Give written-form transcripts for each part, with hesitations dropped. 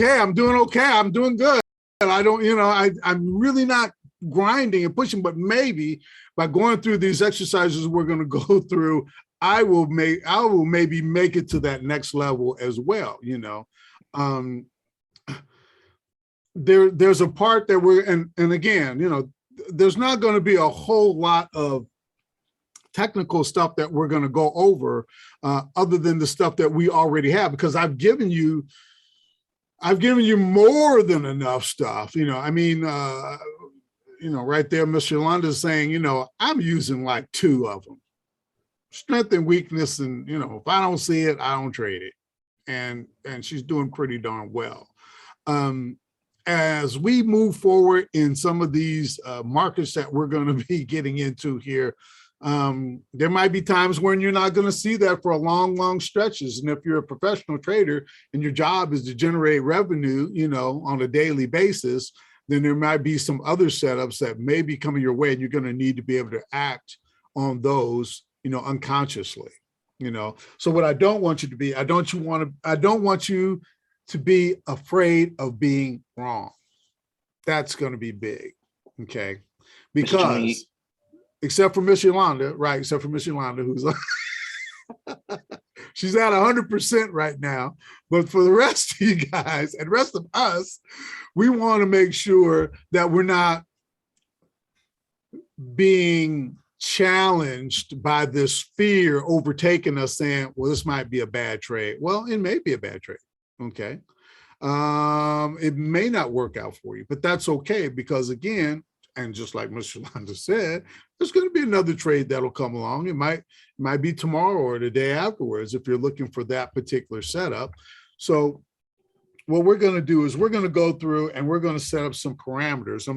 okay. I'm doing okay. I'm doing good. I don't, I'm really not grinding and pushing, but maybe by going through these exercises we're going to go through, I will maybe make it to that next level as well. There's a part that and again, there's not going to be a whole lot of technical stuff that we're going to go over other than the stuff that we already have, because I've given you more than enough stuff. Right there, Miss Yolanda is saying, I'm using like 2 of them, strength and weakness. And, if I don't see it, I don't trade it. And she's doing pretty darn well. As we move forward in some of these markets that we're going to be getting into here, there might be times when you're not going to see that for a long stretches. And if you're a professional trader and your job is to generate revenue, on a daily basis, then there might be some other setups that may be coming your way, and you're going to need to be able to act on those, unconsciously. So what I don't want you to be, I don't want you to be afraid of being wrong. That's going to be big. Okay. Because except for Miss Yolanda, right? Except for Miss Yolanda, who's she's at 100% right now. But for the rest of you guys and the rest of us, we want to make sure that we're not being challenged by this fear overtaking us, saying, well, this might be a bad trade. Well, it may be a bad trade. Okay. It may not work out for you, but that's okay, because again, and just like Mr. Yolanda said, there's going to be another trade that'll come along. It might be tomorrow or the day afterwards if you're looking for that particular setup. So what we're going to do is we're going to go through and we're going to set up some parameters.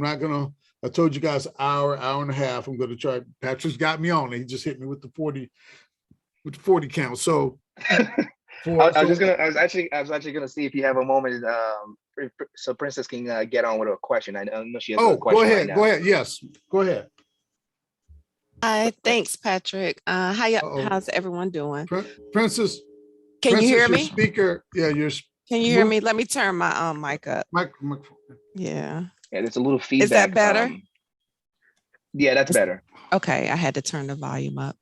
I told you guys hour and a half. I'm going to try. Patrick's got me on it. He just hit me with the 40 count. So I was actually gonna see if you have a moment, so Princess can get on with a question. I know she has a question. Go ahead. Right now. Go ahead. Yes, go ahead. Hi, thanks, Patrick. How's everyone doing? Princess, can you hear me? Speaker, yeah, Can you hear me? Let me turn my mic up. Yeah, there's a little feedback. Is that better? Yeah, that's better. Okay, I had to turn the volume up.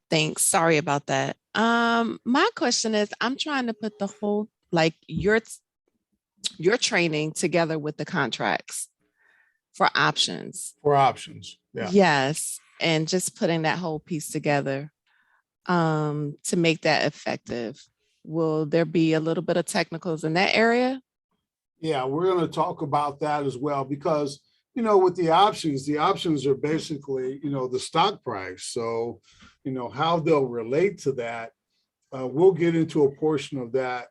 Thanks. Sorry about that. My question is, I'm trying to put the whole, like your training together with the contracts for options. Yeah. Yes. And just putting that whole piece together to make that effective. Will there be a little bit of technicals in that area? Yeah, we're going to talk about that as well, because, with the options are basically, the stock price. So, how they'll relate to that. We'll get into a portion of that,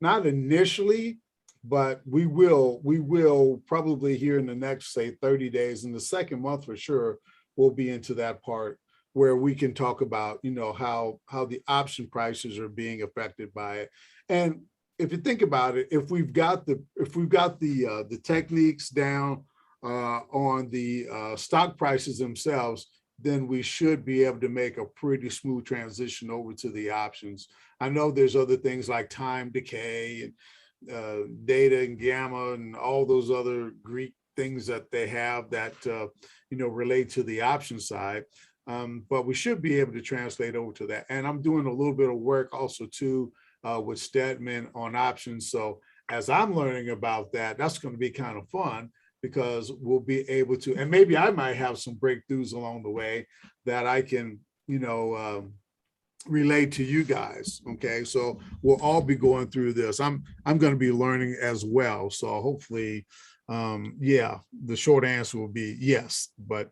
not initially, but we will probably here in the next, say, 30 days. In the second month for sure, we'll be into that part where we can talk about, how the option prices are being affected by it. And if you think about it, if we've got the techniques down on the stock prices themselves, then we should be able to make a pretty smooth transition over to the options. I know there's other things like time decay and data and gamma and all those other Greek things that they have that relate to the option side, but we should be able to translate over to that. And I'm doing a little bit of work also too with Stedman on options. So as I'm learning about that, that's going to be kind of fun, because we'll be able to, and maybe I might have some breakthroughs along the way that I can, relate to you guys. Okay, so we'll all be going through this. I'm going to be learning as well. So hopefully, the short answer will be yes, but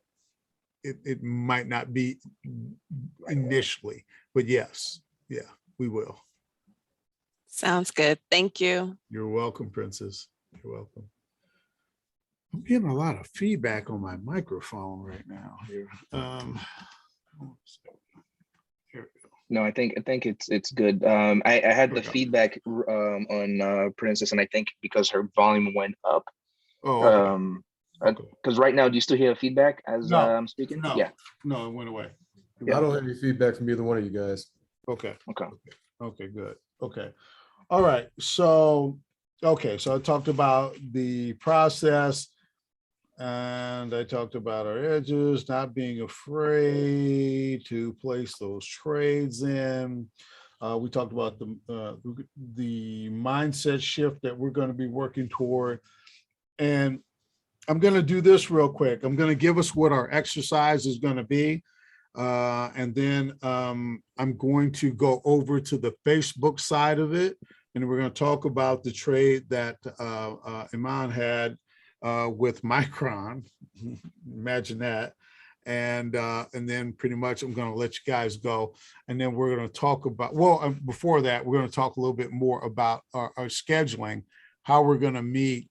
it might not be initially, but yes, yeah, we will. Sounds good. Thank you. You're welcome, Princess. You're welcome. I'm getting a lot of feedback on my microphone right now here. Here we go. No, I think it's good. I had the feedback on Princess, and I think because her volume went up. Oh, okay. Because right now, do you still hear feedback as I'm speaking? No, yeah. No, it went away. I don't have any feedback from either one of you guys. Okay. Okay. Okay, good. Okay. All right. So Okay, so I talked about the process and I talked about our edges, not being afraid to place those trades in. We talked about the mindset shift that we're going to be working toward. And I'm going to do this real quick. I'm going to give us what our exercise is going to be. And then I'm going to go over to the Facebook side of it. And we're going to talk about the trade that Iman had with Micron. Imagine that. And then pretty much I'm going to let you guys go. And then we're going to talk about, well, before that, we're going to talk a little bit more about our scheduling, how we're going to meet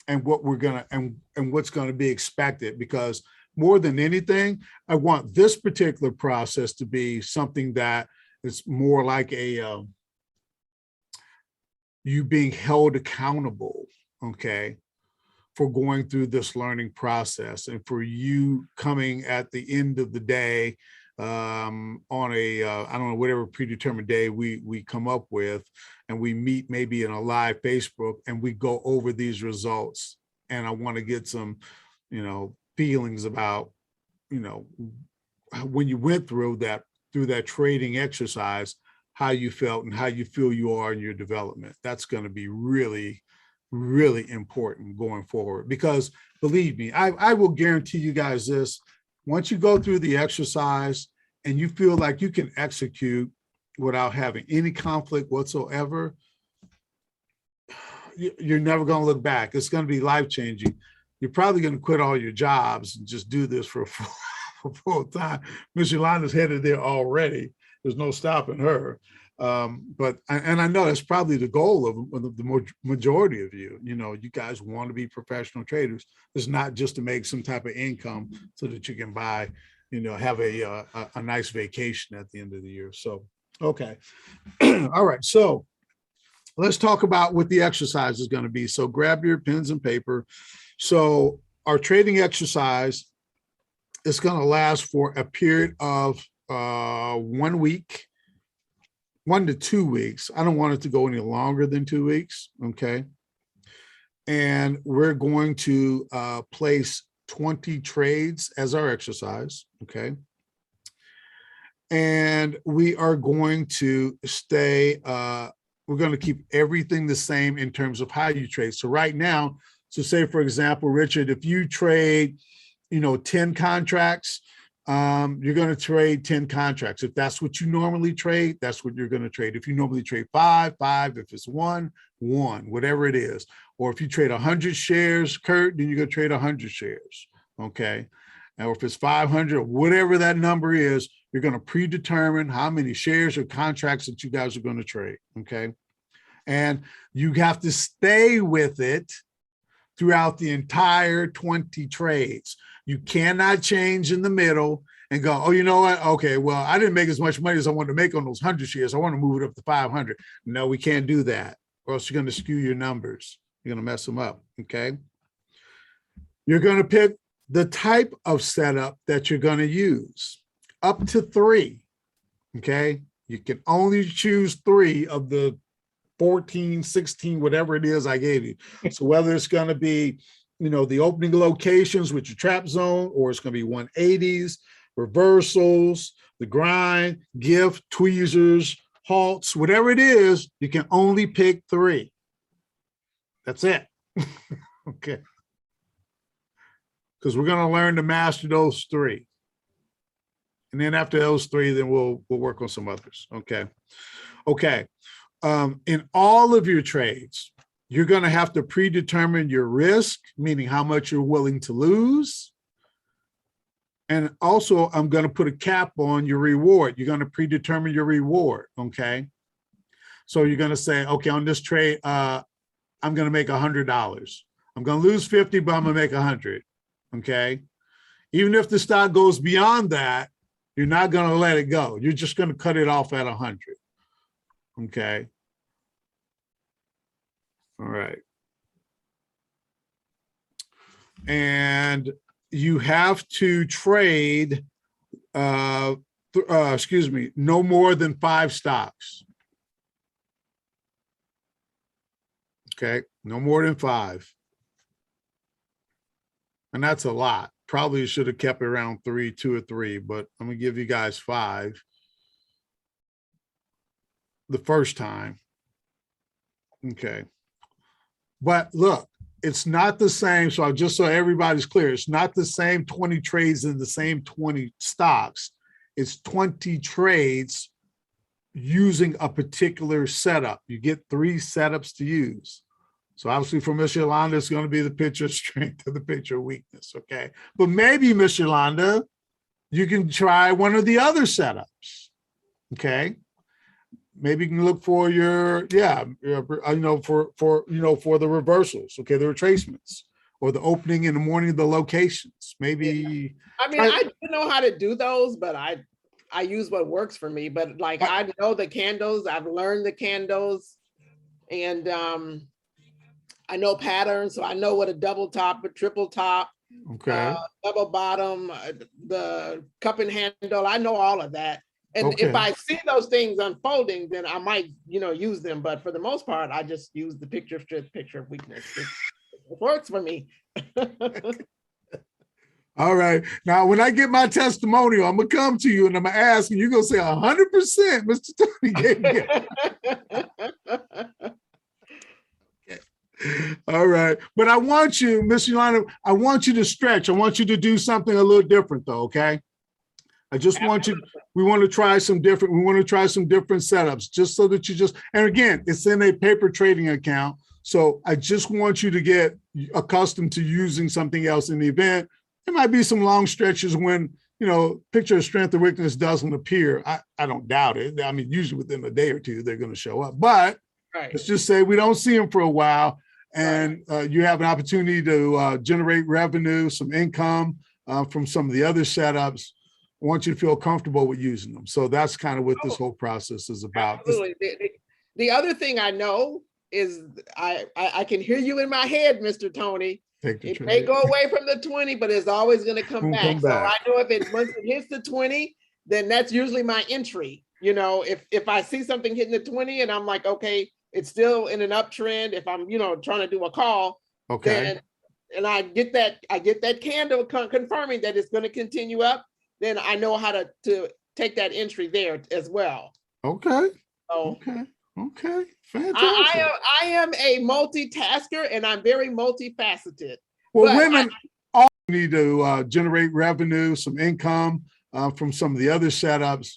and what we're going to, and what's going to be expected, because more than anything, I want this particular process to be something that is more like a, you being held accountable, okay, for going through this learning process, and for you coming at the end of the day on a, I don't know, whatever predetermined day we come up with, and we meet maybe in a live Facebook and we go over these results. And I want to get some, feelings about, when you went through that trading exercise, how you felt and how you feel you are in your development. That's going to be really, really important going forward, because believe me, I will guarantee you guys this: once you go through the exercise and you feel like you can execute without having any conflict whatsoever, you're never going to look back. It's going to be life-changing. You're probably going to quit all your jobs and just do this for full time. Miss Yolanda's headed there already. There's no stopping her. But I know that's probably the goal of the majority of you. You guys want to be professional traders. It's not just to make some type of income so that you can buy, have a nice vacation at the end of the year. So, okay. All right. So let's talk about what the exercise is going to be. So grab your pens and paper. So our trading exercise is going to last for a period of 1 week, 1 to 2 weeks. I don't want it to go any longer than 2 weeks. Okay. And we're going to place 20 trades as our exercise. Okay. And we are going to stay, we're going to keep everything the same in terms of how you trade. So right now, so say, for example, Richard, if you trade, 10 contracts, you're going to trade 10 contracts. If that's what you normally trade, that's what you're going to trade. If you normally trade five, if it's one, whatever it is. Or if you trade 100 shares, Kurt, then you're going to trade 100 shares. Okay. Now, if it's 500, whatever that number is, you're going to predetermine how many shares or contracts that you guys are going to trade. Okay. And you have to stay with it throughout the entire 20 trades. You cannot change in the middle and go, oh, you know what? Okay, well, I didn't make as much money as I wanted to make on those 100 shares. I want to move it up to 500. No, we can't do that, or else you're going to skew your numbers. You're going to mess them up, okay? You're going to pick the type of setup that you're going to use, up to 3, okay? You can only choose 3 of the 14, 16, whatever it is I gave you. So whether it's going to be, the opening locations with your trap zone, or it's going to be 180s, reversals, the grind, gift, tweezers, halts, whatever it is, you can only pick 3. That's it. Okay. Because we're going to learn to master those 3. And then after those 3, then we'll work on some others. Okay. Okay. In all of your trades, you're going to have to predetermine your risk, meaning how much you're willing to lose. And also, I'm going to put a cap on your reward. You're going to predetermine your reward, okay? So you're going to say, okay, on this trade, I'm going to make $100. I'm going to lose 50, but I'm going to make 100, okay? Even if the stock goes beyond that, you're not going to let it go. You're just going to cut it off at 100, okay? All right. And you have to trade, no more than 5 stocks. Okay, no more than 5. And that's a lot. Probably should have kept it around 3, 2 or 3, but I'm gonna give you guys 5 the first time. Okay. But look, it's not the same. So just so everybody's clear, it's not the same 20 trades in the same 20 stocks. It's 20 trades using a particular setup. You get 3 setups to use. So obviously for Miss Yolanda, it's going to be the picture of strength or the picture of weakness. Okay. But maybe, Miss Yolanda, you can try one of the other setups. Okay. Maybe you can look for your, for the reversals. Okay. The retracements or the opening in the morning, the locations. Maybe. I mean, I do know how to do those, but I use what works for me. But like, I know the candles, I've learned the candles, and I know patterns. So I know what a double top, a triple top, okay, double bottom, the cup and handle. I know all of that. And okay. if I see those things unfolding, then I might, use them. But for the most part, I just use the picture of strength, picture of weakness. It works for me. All right. Now, when I get my testimonial, I'm going to come to you and I'm going to ask, and you're going to say 100%, Mr. Tony gave me. All right. But I want you, Miss Yolanda, I want you to stretch. I want you to do something a little different though, okay? I just want you, we want to try some different setups just so that and again, it's in a paper trading account. So I just want you to get accustomed to using something else in the event. There might be some long stretches when, picture of strength or weakness doesn't appear. I don't doubt it. I mean, usually within a day or two, they're going to show up. But let's just say we don't see them for a while and you have an opportunity to generate revenue, some income from some of the other setups. I want you to feel comfortable with using them. So that's kind of what this whole process is about. Absolutely. The other thing I know is I can hear you in my head, Mr. Tony. It may go away from the 20, but it's always going to come back. So I know once it hits the 20, then that's usually my entry. If I see something hitting the 20 and I'm like, okay, it's still in an uptrend. If I'm, trying to do a call, okay, and I get that candle confirming that it's going to continue up, then I know how to take that entry there as well. Okay. So, okay. Fantastic. I am a multitasker and I'm very multifaceted. Well, women all need to generate revenue, some income from some of the other setups.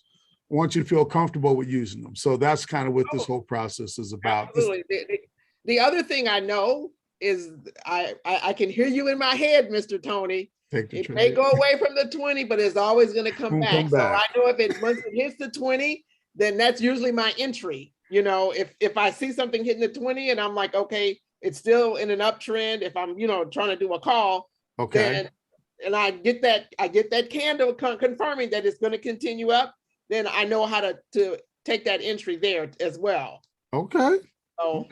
I want you to feel comfortable with using them. So that's kind of what this whole process is about. Absolutely. The other thing I know is I can hear you in my head, Mr. Tony. It may go away from the 20, but it's always going to come back. So I know once it hits the 20, then that's usually my entry. If I see something hitting the 20 and I'm like, okay, it's still in an uptrend. If I'm, trying to do a call, and I get that candle confirming that it's going to continue up, then I know how to take that entry there as well. Okay. So,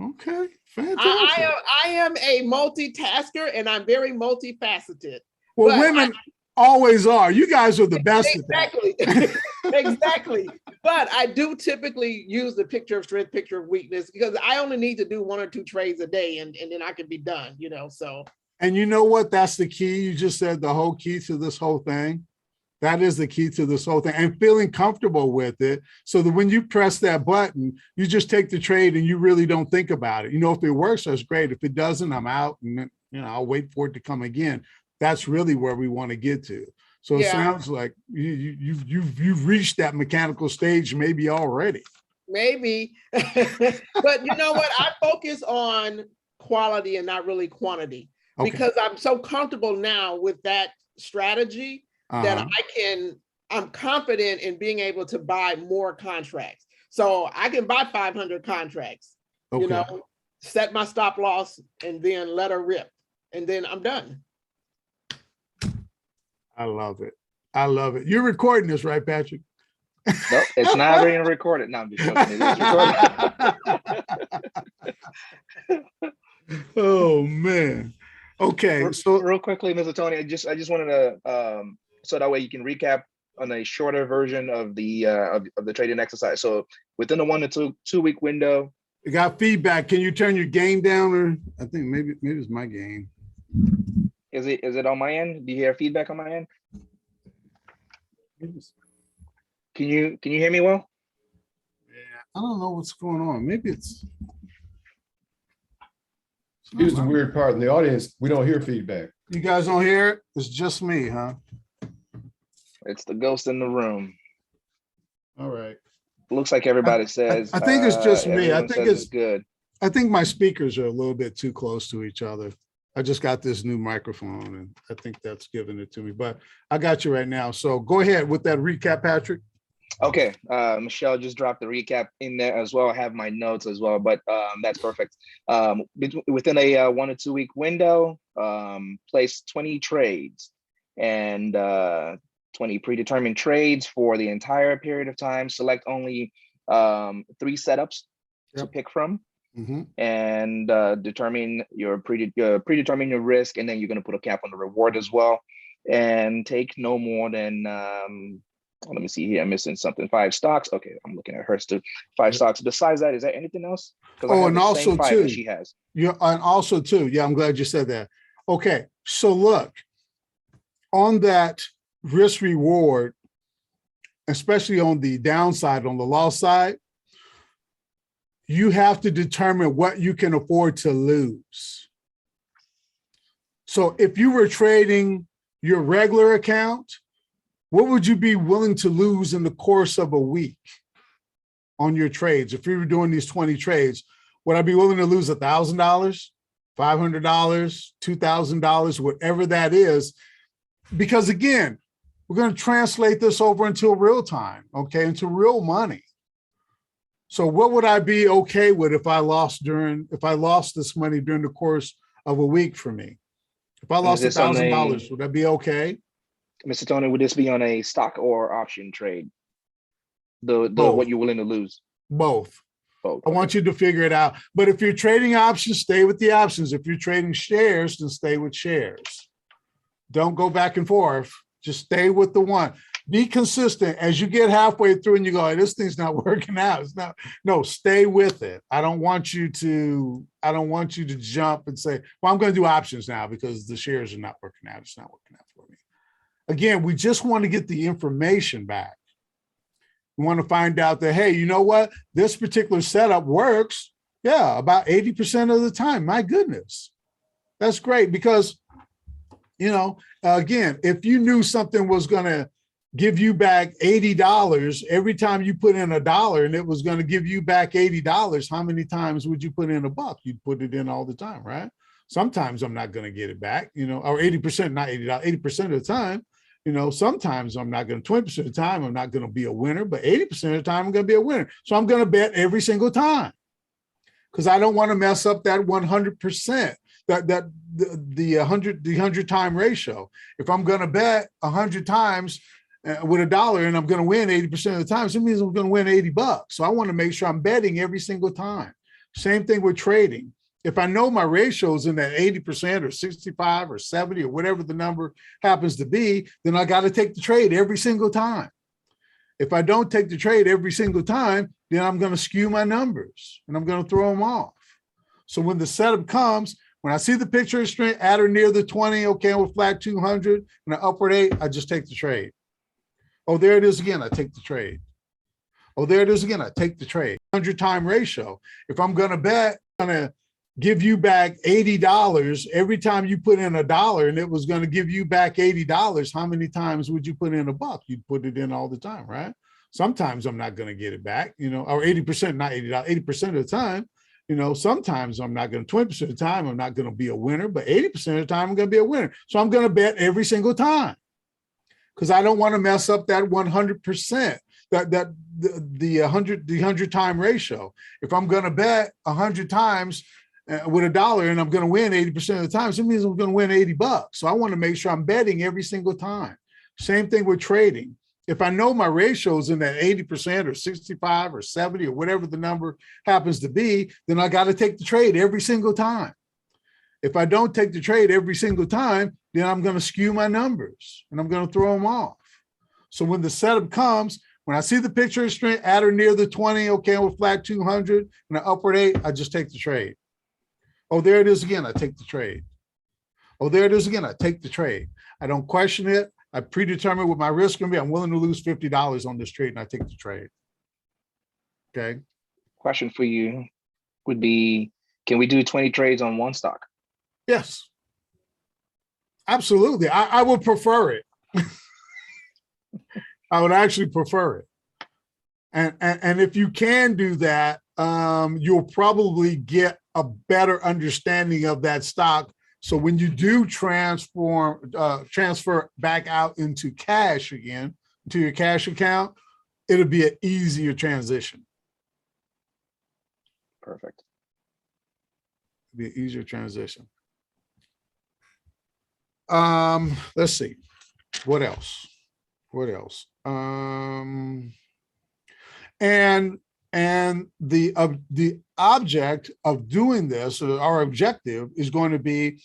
okay. Fantastic. I am a multitasker and I'm very multifaceted. Well, women always are. You guys are the best exactly. at that. Exactly. But I do typically use the picture of strength, picture of weakness, because I only need to do 1 or 2 trades a day and then I can be done, so. And you know what? That's the key. You just said the whole key to this whole thing. That is the key to this whole thing, and feeling comfortable with it so that when you press that button, you just take the trade and you really don't think about it. If it works, that's great. If it doesn't, I'm out and I'll wait for it to come again. That's really where we want to get to. So it sounds like you've reached that mechanical stage maybe already. Maybe, but you know what? I focus on quality and not really quantity because I'm so comfortable now with that strategy that I'm confident in being able to buy more contracts. So I can buy 500 contracts, set my stop loss and then let her rip. And then I'm done. I love it. You're recording this, right, Patrick? Nope, it's not being recorded. No, I'm just joking. It's recorded. Oh man. Okay. So real quickly, Mr. Tony, I just wanted to so that way you can recap on a shorter version of the trading exercise. So within the 1 to 2 week window, You got feedback. Can you turn your gain down, or I think maybe it's my gain. Is it on my end? Do you hear feedback on my end? Can you hear me well? Yeah, I don't know what's going on. Maybe it's. Here's the weird part. In the audience, we don't hear feedback. You guys don't hear it? It's just me, huh? It's the ghost in the room. All right. Looks like everybody says. I think it's just me. I think it's good. I think my speakers are a little bit too close to each other. I just got this new microphone and I think that's giving it to me, but I got you right now. So go ahead with that recap, Patrick. Okay, Michelle just dropped the recap in there as well. I have my notes as well, but that's perfect. Within a 1 to 2 week window, place 20 trades and 20 predetermined trades for the entire period of time. Select only 3 setups to pick from, and determine predetermine your risk, and then you're going to put a cap on the reward as well, and take no more than let me see here. I'm missing something. 5 stocks. Okay, I'm looking at hers too. 5 stocks. Besides that, is there anything else? Oh, and also too, she has. Yeah, and also too. Yeah, I'm glad you said that. Okay, so look, on that risk reward, especially on the downside, on the loss side, you have to determine what you can afford to lose. So if you were trading your regular account, what would you be willing to lose in the course of a week on your trades? If you were doing these 20 trades, would I be willing to lose $1,000, $500, $2,000, whatever that is? Because again, we're going to translate this over into real time, okay, into real money. So what would I be okay with if I lost this money during the course of a week for me? If I lost $1,000, would that be okay? Mr. Tony, would this be on a stock or option trade? The what you're willing to lose? Both. Both. I want you to figure it out. But if you're trading options, stay with the options. If you're trading shares, then stay with shares. Don't go back and forth. Just stay with the one. Be consistent. As you get halfway through and you go, hey, this thing's not working out. It's not. No, stay with it. I don't want you to jump and say, well, I'm going to do options now because the shares are not working out. It's not working out for me. Again, we just want to get the information back. We want to find out that, hey, you know what? This particular setup works. Yeah, about 80% of the time. My goodness. That's great because, again, if you knew something was going to give you back $80 every time you put in $1 and it was going to give you back $80, how many times would you put in $1? You'd put it in all the time, right? Sometimes I'm not going to get it back, or 80%, not $80, 80% of the time. Sometimes I'm not going to, 20% of the time, I'm not going to be a winner, but 80% of the time, I'm going to be a winner. So I'm going to bet every single time because I don't want to mess up that 100%, the 100 time ratio. If I'm going to bet 100 times with $1 and I'm going to win 80% of the time, so it means I'm going to win $80. So I want to make sure I'm betting every single time. Same thing with trading. If I know my ratio is in that 80% or 65 or 70 or whatever the number happens to be, then I got to take the trade every single time. If I don't take the trade every single time, then I'm going to skew my numbers and I'm going to throw them off. So when the setup comes, when I see the picture of strength at or near the 20, okay, with flat 200 and an upward 8, I just take the trade. Oh, there it is again. I take the trade. Oh, there it is again. I take the trade. 100 time ratio. If I'm going to bet, I'm going to give you back $80 every time you put in $1 and it was going to give you back $80, how many times would you put in $1? You'd put it in all the time, right? Sometimes I'm not going to get it back, or 80%, not $80, 80% of the time, sometimes I'm not going to, 20% of the time, I'm not going to be a winner, but 80% of the time I'm going to be a winner. So I'm going to bet every single time because I don't want to mess up that 100%. The 100 time ratio. If I'm going to bet 100 times with $1 and I'm going to win 80% of the time, so it means I'm going to win $80. So I want to make sure I'm betting every single time. Same thing with trading. If I know my ratio is in that 80% or 65 or 70 or whatever the number happens to be, then I got to take the trade every single time. If I don't take the trade every single time, then I'm going to skew my numbers and I'm going to throw them off. So when the setup comes, When I see the picture of strength at or near the 20, okay, with flat 200 and an upward 8, I just take the trade. Oh, there it is again. I take the trade. Oh, there it is again. I take the trade. I don't question it. I predetermine what my risk is going to be. I'm willing to lose $50 on this trade, and I take the trade. Okay. Question for you would be, can we do 20 trades on one stock? Yes. Absolutely. I would prefer it. I would actually prefer it. And if you can do that, you'll probably get a better understanding of that stock. So when you do transfer back out into cash again, to your cash account, it'll be an easier transition. Perfect. It'll be an easier transition. Let's see. What else? What else? And the object of doing this, or our objective, is going to be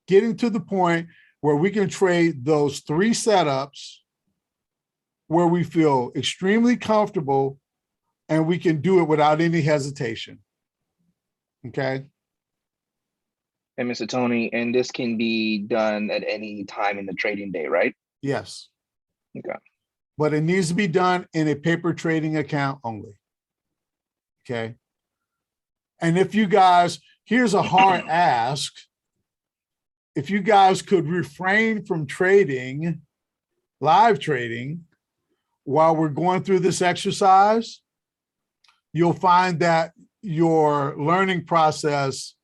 getting to the point where we can trade those 3 setups where we feel extremely comfortable and we can do it without any hesitation. Okay. And Mr. Tony, and this can be done at any time in the trading day, right? Yes. Okay. But it needs to be done in a paper trading account only. Okay. And if you guys, here's a hard ask. If you guys could refrain from trading, live trading, while we're going through this exercise, you'll find that your learning process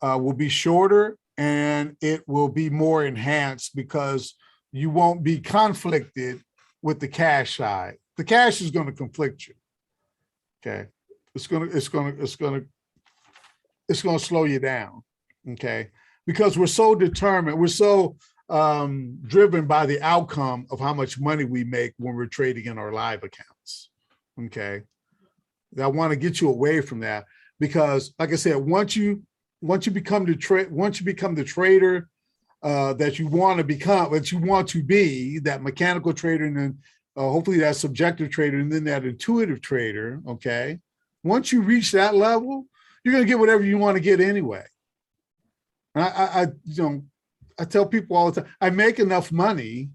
will be shorter and it will be more enhanced because you won't be conflicted with the cash side. The cash is going to conflict you. Okay. It's going to slow you down. Okay. Because we're so determined, we're so driven by the outcome of how much money we make when we're trading in our live accounts. Okay. I want to get you away from that because, like I said, once you become the trader that you want to become, that you want to be, that mechanical trader, and then hopefully that subjective trader, and then that intuitive trader. Okay. Once you reach that level, you're going to get whatever you want to get anyway. And I tell people all the time, I make enough money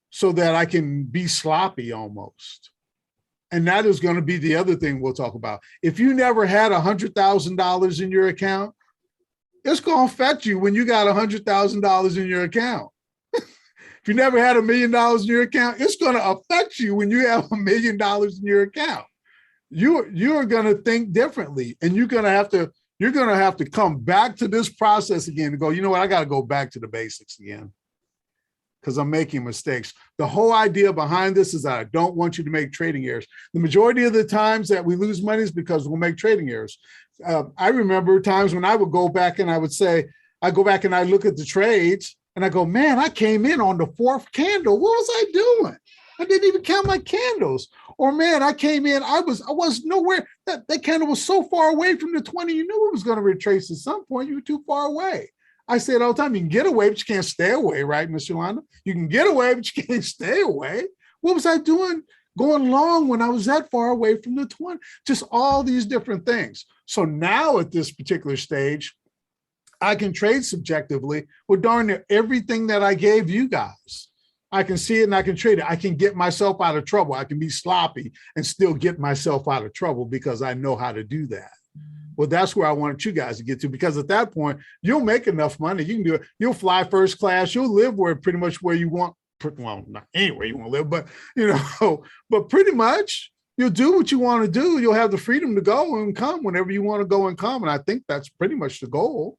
so that I can be sloppy almost. And that is going to be the other thing we'll talk about. If you never had $100,000 in your account, it's going to affect you when you got $100,000 in your account. If you never had $1 million in your account, it's going to affect you when you have $1 million in your account. You're going to think differently, and you're going to have to come back to this process again and go, you know what, I got to go back to the basics again because I'm making mistakes. The whole idea behind this is that I don't want you to make trading errors. The majority of the times that we lose money is because we'll make trading errors. I remember times when I would go back and I would say, I go back and I look at the trades and I go, man, I came in on the 4th candle. What was I doing? I didn't even count my candles. Or man, I came in, I was nowhere. That candle was so far away from the 20. You knew it was going to retrace at some point. You were too far away. I say it all the time. You can get away, but you can't stay away, right, Miss Yolanda? You can get away, but you can't stay away. What was I doing going long when I was that far away from the 20? Just all these different things. So now at this particular stage, I can trade subjectively with darn near everything that I gave you guys. I can see it and I can trade it. I can get myself out of trouble. I can be sloppy and still get myself out of trouble because I know how to do that. Well, that's where I wanted you guys to get to, because at that point, you'll make enough money. You can do it. You'll fly first class. You'll live pretty much where you want. Well, not anywhere you want to live, but but pretty much you'll do what you want to do. You'll have the freedom to go and come whenever you want to go and come. And I think that's pretty much the goal,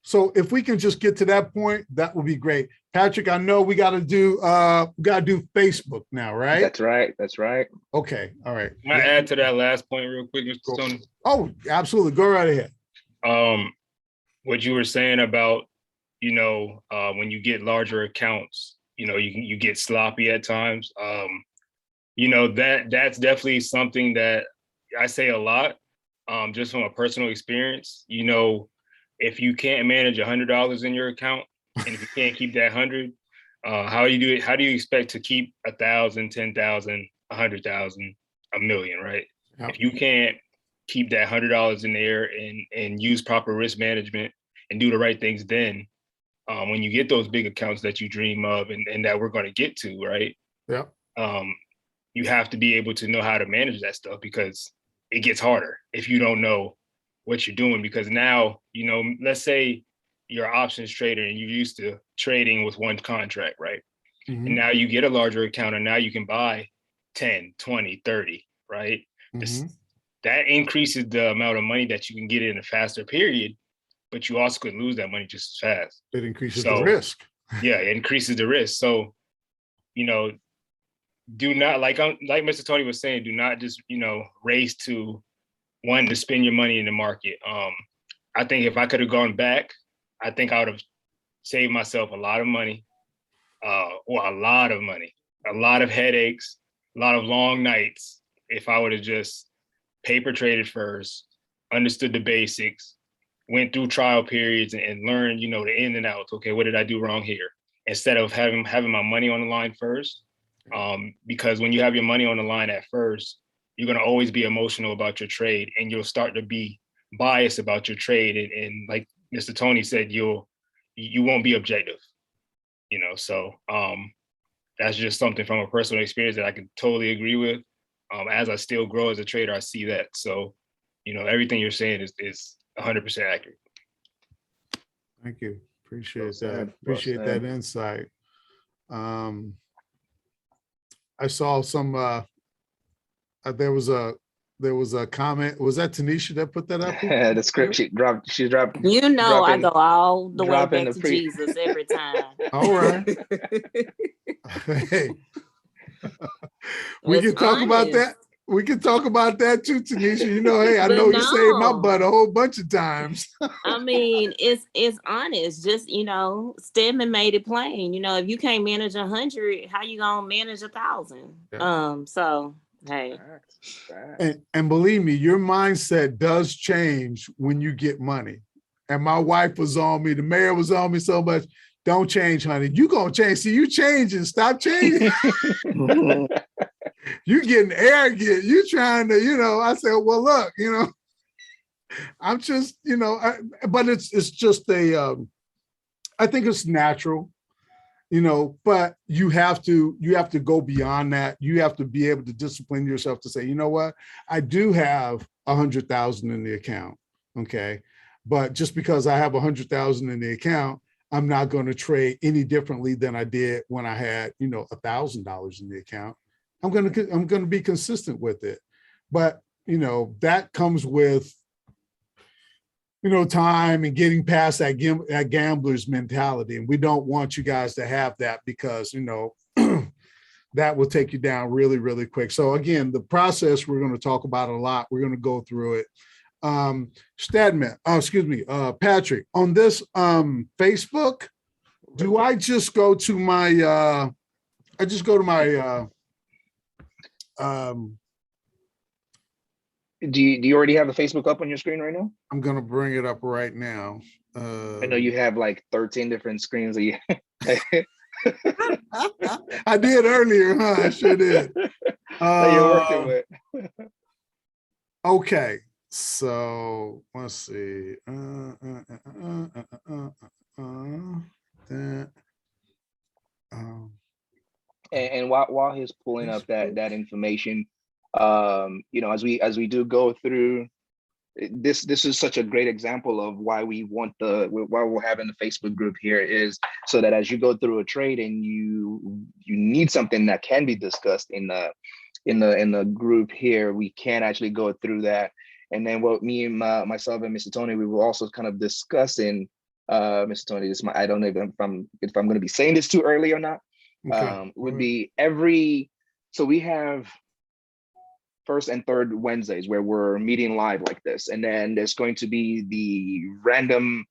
So if we can just get to that point, that would be great. Patrick, I know we got to do Facebook now, right? That's right. That's right. Okay. All right. Can I add to that last point real quick, Mr. Tony? Oh, absolutely. Go right ahead. What you were saying about, when you get larger accounts, you get sloppy at times. That's definitely something that I say a lot, just from a personal experience. If you can't manage $100 in your account, and if you can't keep that 100, how you do it? How do you expect to keep 1,000, 10,000, 100,000, a million, right? Yep. If you can't keep that $100 in there and use proper risk management and do the right things, then when you get those big accounts that you dream of and that we're going to get to, right? Yep. You have to be able to know how to manage that stuff, because it gets harder if you don't know what you're doing. Because now, you know, let's say you're an options trader and you're used to trading with one contract, right? Mm-hmm. And now you get a larger account and now you can buy 10, 20, 30, right? Mm-hmm. That increases the amount of money that you can get in a faster period, but you also could lose that money just as fast. It increases the risk. Yeah, it increases the risk. So, you know, do not, like Mr. Tony was saying, do not just, you know, race to wanting to spend your money in the market. I think if I could have gone back, I think I would have saved myself a lot of money, or a lot of money, a lot of headaches, a lot of long nights, if I would have just paper traded first, understood the basics, went through trial periods and learned, you know, the in and outs. Okay, what did I do wrong here? Instead of having my money on the line first. Because when you have your money on the line at first, you're going to always be emotional about your trade, and you'll start to be biased about your trade. And like Mr. Tony said, you won't be objective, you know? So that's just something from a personal experience that I can totally agree with. As I still grow as a trader, I see that. So, you know, everything you're saying is 100% accurate. Thank you. Appreciate that. Well Appreciate said. that insight. I saw some, there was a comment. Was that Tanisha that put that up? The script she dropped. You know, I go all the way dropping back the to Jesus every time. All right. Hey, we It's can talk about honest. that. We can talk about that too, Tanisha. You know, hey, I But know you saved my no. butt a whole bunch of times. I mean, it's honest. Just, you know, Stedman made it plain. You know, if you can't manage 100, how you gonna manage 1,000? Yeah. So hey. And believe me, your mindset does change when you get money. And my wife was on me, the mayor was on me so much. Don't change, honey. You gonna change. See, you changing. Stop changing. You getting arrogant. You trying to, you know. I said, well, look, you know, I'm just, you know, but it's just a. I think it's natural, you know. But you have to go beyond that. You have to be able to discipline yourself to say, you know what, I do have 100,000 in the account, okay. But just because I have 100,000 in the account, I'm not going to trade any differently than I did when I had, you know, $1,000 in the account. I'm going to be consistent with it. But, you know, that comes with, you know, time and getting past that gambler's mentality. And we don't want you guys to have that, because, you know, that will take you down really, really quick. So again, the process, we're going to talk about a lot. We're going to go through it. Stedman, Patrick, on this Facebook, do I just go to my Do you already have the Facebook up on your screen right now? I'm gonna bring it up right now. I know you have like 13 different screens that you I did earlier, huh? I sure did. that you're working with. Okay, so let's see. And while he's pulling up that information, you know, as we do go through this is such a great example of why we're having the Facebook group here, is so that as you go through a trade and you need something that can be discussed in the group here, we can actually go through that. And then what me and myself and Mr. Tony, we were also kind of discussing, Mr. Tony, I don't know if I'm going to be saying this too early or not. Okay. Would be so we have first and third Wednesdays where we're meeting live like this, and then there's going to be the random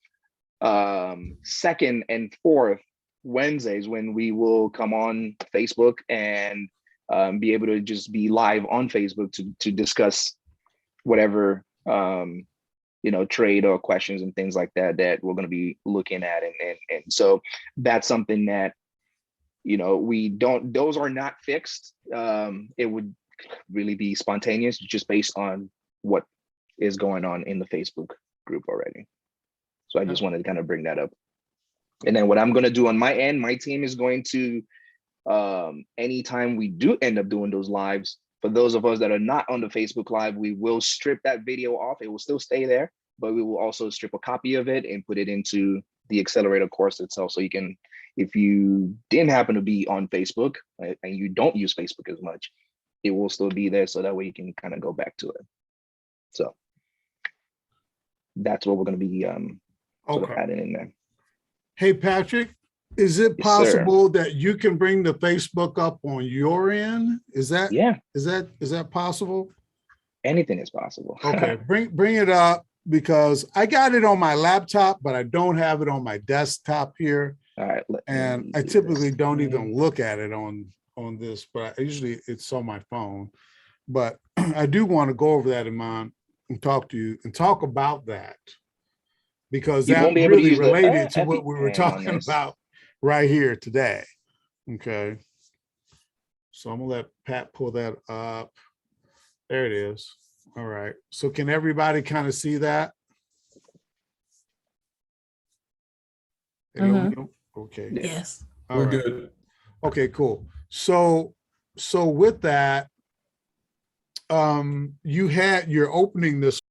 second and fourth Wednesdays when we will come on Facebook and be able to just be live on Facebook to discuss whatever you know, trade or questions and things like that we're going to be looking at, and so that's something that You know, those are not fixed. It would really be spontaneous just based on what is going on in the Facebook group already. So I just wanted to kind of bring that up. And then what I'm going to do on my end, my team is going to, anytime we do end up doing those lives, for those of us that are not on the Facebook Live, we will strip that video off. It will still stay there, but we will also strip a copy of it and put it into the accelerator course itself. So you can, if you didn't happen to be on Facebook, right, and you don't use Facebook as much, it will still be there. So that way you can kind of go back to it. So that's what we're going to be sort of adding in there. Hey, Patrick, is it possible that you can bring the Facebook up on your end? Is that possible? Anything is possible. Okay, bring it up, because I got it on my laptop, but I don't have it on my desktop here. All right. And I typically don't even look at it on this, but usually it's on my phone. But I do want to go over that, Iman, and talk to you and talk about that, because that really related to what we were talking about right here today. Okay. So I'm gonna let Pat pull that up. There it is. All right. So can everybody kind of see that? Okay. Yes. We're good. Okay, cool. So with that, you're opening this